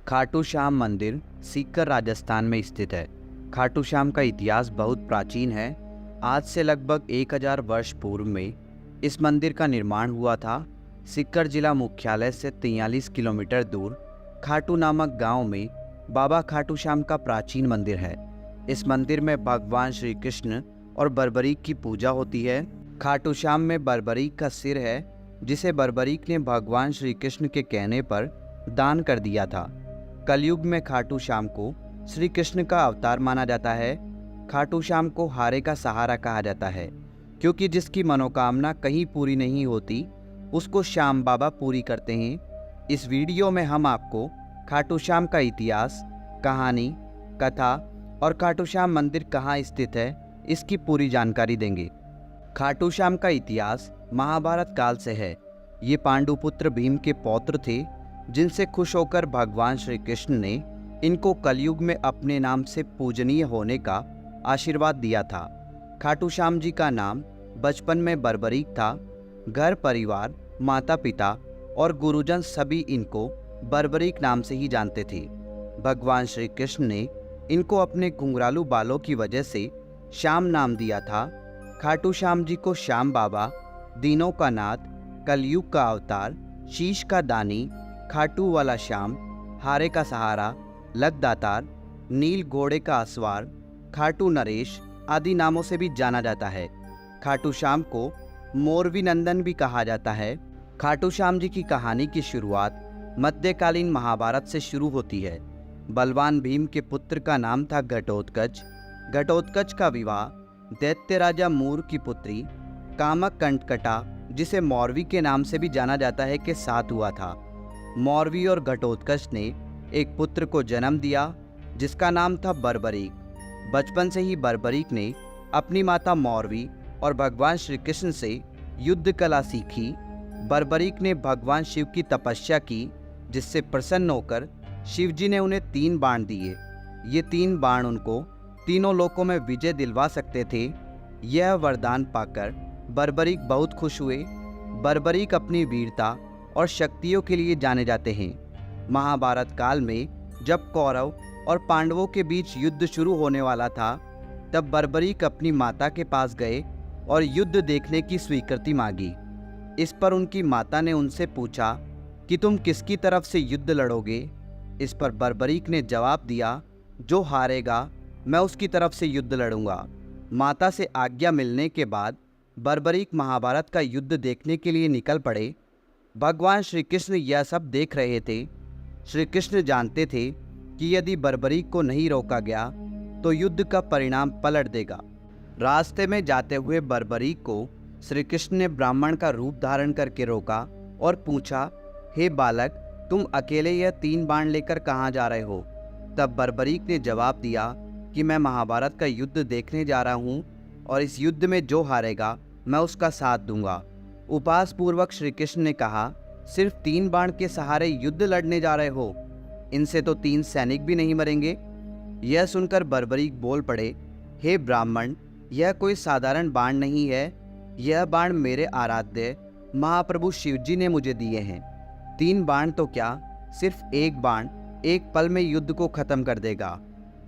खाटू श्याम मंदिर सीकर राजस्थान में स्थित है। खाटू श्याम का इतिहास बहुत प्राचीन है। आज से लगभग 1000 वर्ष पूर्व में इस मंदिर का निर्माण हुआ था। सीकर जिला मुख्यालय से 43 किलोमीटर दूर खाटू नामक गांव में बाबा खाटू श्याम का प्राचीन मंदिर है। इस मंदिर में भगवान श्री कृष्ण और बर्बरीक की पूजा होती है। खाटू श्याम में बर्बरीक का सिर है, जिसे बर्बरीक ने भगवान श्री कृष्ण के कहने पर दान कर दिया था। कलयुग में खाटू श्याम को श्री कृष्ण का अवतार माना जाता है। खाटू श्याम को हारे का सहारा कहा जाता है, क्योंकि जिसकी मनोकामना कहीं पूरी नहीं होती उसको श्याम बाबा पूरी करते हैं। इस वीडियो में हम आपको खाटू श्याम का इतिहास, कहानी, कथा और खाटू श्याम मंदिर कहाँ स्थित है, इसकी पूरी जानकारी देंगे। खाटू श्याम का इतिहास महाभारत काल से है। ये पांडुपुत्र भीम के पौत्र थे, जिनसे खुश होकर भगवान श्री कृष्ण ने इनको कलयुग में अपने नाम से पूजनीय होने का आशीर्वाद दिया था। खाटू श्याम जी का नाम बचपन में बर्बरीक था। घर परिवार, माता पिता और गुरुजन सभी इनको बर्बरीक नाम से ही जानते थे। भगवान श्री कृष्ण ने इनको अपने घुंघरालू बालों की वजह से श्याम नाम दिया था। खाटू श्याम जी को श्याम बाबा, दीनों का नाथ, कलयुग का अवतार, शीश का दानी, खाटू वाला श्याम, हारे का सहारा, लकदातार, नील घोड़े का असवार, खाटू नरेश आदि नामों से भी जाना जाता है। खाटू श्याम को मोरवी नंदन भी कहा जाता है। खाटू श्याम जी की कहानी की शुरुआत मध्यकालीन महाभारत से शुरू होती है। बलवान भीम के पुत्र का नाम था घटोत्कच। घटोत्कच का विवाह दैत्य राजा मूर की पुत्री कामक कंटकटा, जिसे मौरवी के नाम से भी जाना जाता है, के साथ हुआ था। मौरवी और घटोत्कच ने एक पुत्र को जन्म दिया, जिसका नाम था बर्बरीक। बचपन से ही बर्बरीक ने अपनी माता मौरवी और भगवान श्री कृष्ण से युद्ध कला सीखी। बर्बरीक ने भगवान शिव की तपस्या की, जिससे प्रसन्न होकर शिव जी ने उन्हें 3 बाण दिए। ये 3 बाण उनको तीनों लोकों में विजय दिलवा सकते थे। यह वरदान पाकर बर्बरीक बहुत खुश हुए। बर्बरीक अपनी वीरता और शक्तियों के लिए जाने जाते हैं। महाभारत काल में जब कौरव और पांडवों के बीच युद्ध शुरू होने वाला था, तब बर्बरीक अपनी माता के पास गए और युद्ध देखने की स्वीकृति मांगी। इस पर उनकी माता ने उनसे पूछा कि तुम किसकी तरफ से युद्ध लड़ोगे। इस पर बर्बरीक ने जवाब दिया, जो हारेगा मैं उसकी तरफ से युद्ध लड़ूंगा। माता से आज्ञा मिलने के बाद बर्बरीक महाभारत का युद्ध देखने के लिए निकल पड़े। भगवान श्री कृष्ण यह सब देख रहे थे। श्री कृष्ण जानते थे कि यदि बर्बरीक को नहीं रोका गया तो युद्ध का परिणाम पलट देगा। रास्ते में जाते हुए बर्बरीक को श्री कृष्ण ने ब्राह्मण का रूप धारण करके रोका और पूछा, हे बालक, तुम अकेले यह 3 बाण लेकर कहाँ जा रहे हो? तब बर्बरीक ने जवाब दिया कि मैं महाभारत का युद्ध देखने जा रहा हूँ और इस युद्ध में जो हारेगा मैं उसका साथ दूंगा। उपहास पूर्वक श्री कृष्ण ने कहा, सिर्फ 3 बाण के सहारे युद्ध लड़ने जा रहे हो? इनसे तो 3 सैनिक भी नहीं मरेंगे। यह सुनकर बर्बरीक बोल पड़े, हे ब्राह्मण, यह कोई साधारण बाण नहीं है। यह बाण मेरे आराध्य महाप्रभु शिवजी ने मुझे दिए हैं। 3 बाण तो क्या, सिर्फ एक बाण एक पल में युद्ध को खत्म कर देगा।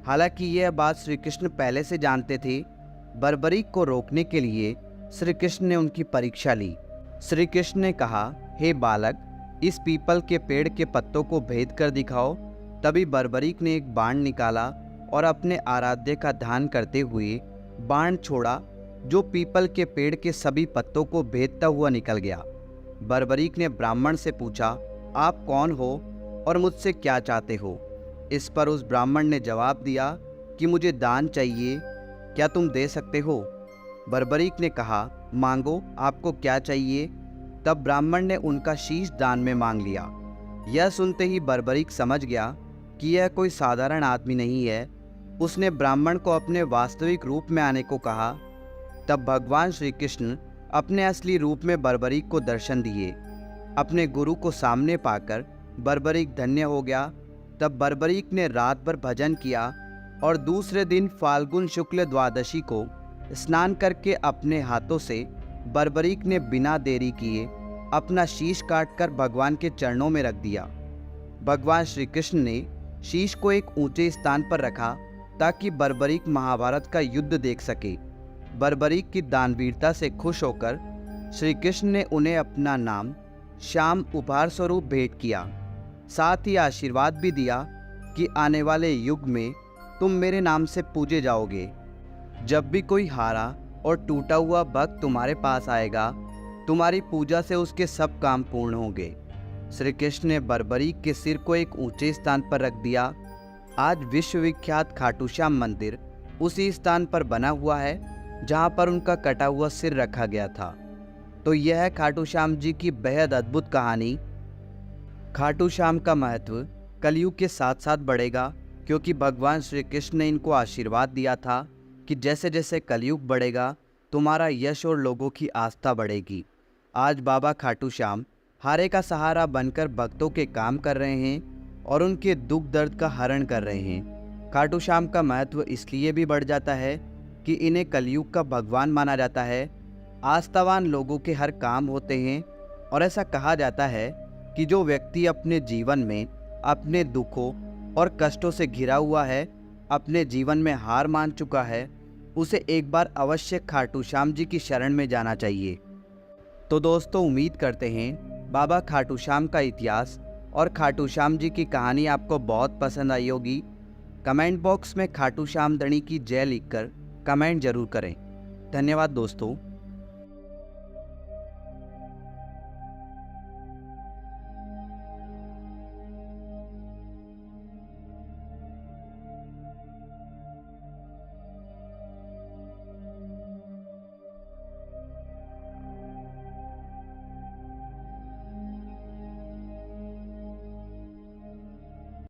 हालांकि यह बात श्री कृष्ण पहले से जानते थे। बर्बरीक को रोकने के लिए श्री कृष्ण ने उनकी परीक्षा ली। श्री कृष्ण ने कहा, हे बालक, इस पीपल के पेड़ के पत्तों को भेद कर दिखाओ। तभी बर्बरीक ने एक बाण निकाला और अपने आराध्य का ध्यान करते हुए बाण छोड़ा, जो पीपल के पेड़ के सभी पत्तों को भेदता हुआ निकल गया। बर्बरीक ने ब्राह्मण से पूछा, आप कौन हो और मुझसे क्या चाहते हो? इस पर उस ब्राह्मण ने जवाब दिया कि मुझे दान चाहिए, क्या तुम दे सकते हो? बर्बरीक ने कहा, मांगो, आपको क्या चाहिए? तब ब्राह्मण ने उनका शीश दान में मांग लिया। यह सुनते ही बर्बरीक समझ गया कि यह कोई साधारण आदमी नहीं है। उसने ब्राह्मण को अपने वास्तविक रूप में आने को कहा। तब भगवान श्री कृष्ण अपने असली रूप में बर्बरीक को दर्शन दिए। अपने गुरु को सामने पाकर बर्बरीक धन्य हो गया। तब बर्बरीक ने रात भर भजन किया और दूसरे दिन फाल्गुन शुक्ल द्वादशी को स्नान करके अपने हाथों से बर्बरीक ने बिना देरी किए अपना शीश काटकर भगवान के चरणों में रख दिया। भगवान श्री कृष्ण ने शीश को एक ऊंचे स्थान पर रखा ताकि बर्बरीक महाभारत का युद्ध देख सके। बर्बरीक की दानवीरता से खुश होकर श्री कृष्ण ने उन्हें अपना नाम श्याम उपहार स्वरूप भेंट किया। साथ ही आशीर्वाद भी दिया कि आने वाले युग में तुम मेरे नाम से पूजे जाओगे। जब भी कोई हारा और टूटा हुआ भक्त तुम्हारे पास आएगा, तुम्हारी पूजा से उसके सब काम पूर्ण होंगे। श्री कृष्ण ने बर्बरीक के सिर को एक ऊंचे स्थान पर रख दिया। आज विश्वविख्यात खाटू श्याम मंदिर उसी स्थान पर बना हुआ है जहां पर उनका कटा हुआ सिर रखा गया था। तो यह है खाटू श्याम जी की बेहद अद्भुत कहानी। खाटू श्याम का महत्व कलयुग के साथ साथ बढ़ेगा, क्योंकि भगवान श्री कृष्ण ने इनको आशीर्वाद दिया था कि जैसे जैसे कलयुग बढ़ेगा तुम्हारा यश और लोगों की आस्था बढ़ेगी। आज बाबा खाटू श्याम हारे का सहारा बनकर भक्तों के काम कर रहे हैं और उनके दुख दर्द का हरण कर रहे हैं। खाटू श्याम का महत्व इसलिए भी बढ़ जाता है कि इन्हें कलयुग का भगवान माना जाता है। आस्थावान लोगों के हर काम होते हैं और ऐसा कहा जाता है कि जो व्यक्ति अपने जीवन में अपने दुखों और कष्टों से घिरा हुआ है, अपने जीवन में हार मान चुका है, उसे एक बार अवश्य खाटू श्याम जी की शरण में जाना चाहिए। तो दोस्तों, उम्मीद करते हैं बाबा खाटू श्याम का इतिहास और खाटू श्याम जी की कहानी आपको बहुत पसंद आई होगी। कमेंट बॉक्स में खाटू श्याम धणी की जय लिखकर कमेंट जरूर करें। धन्यवाद दोस्तों।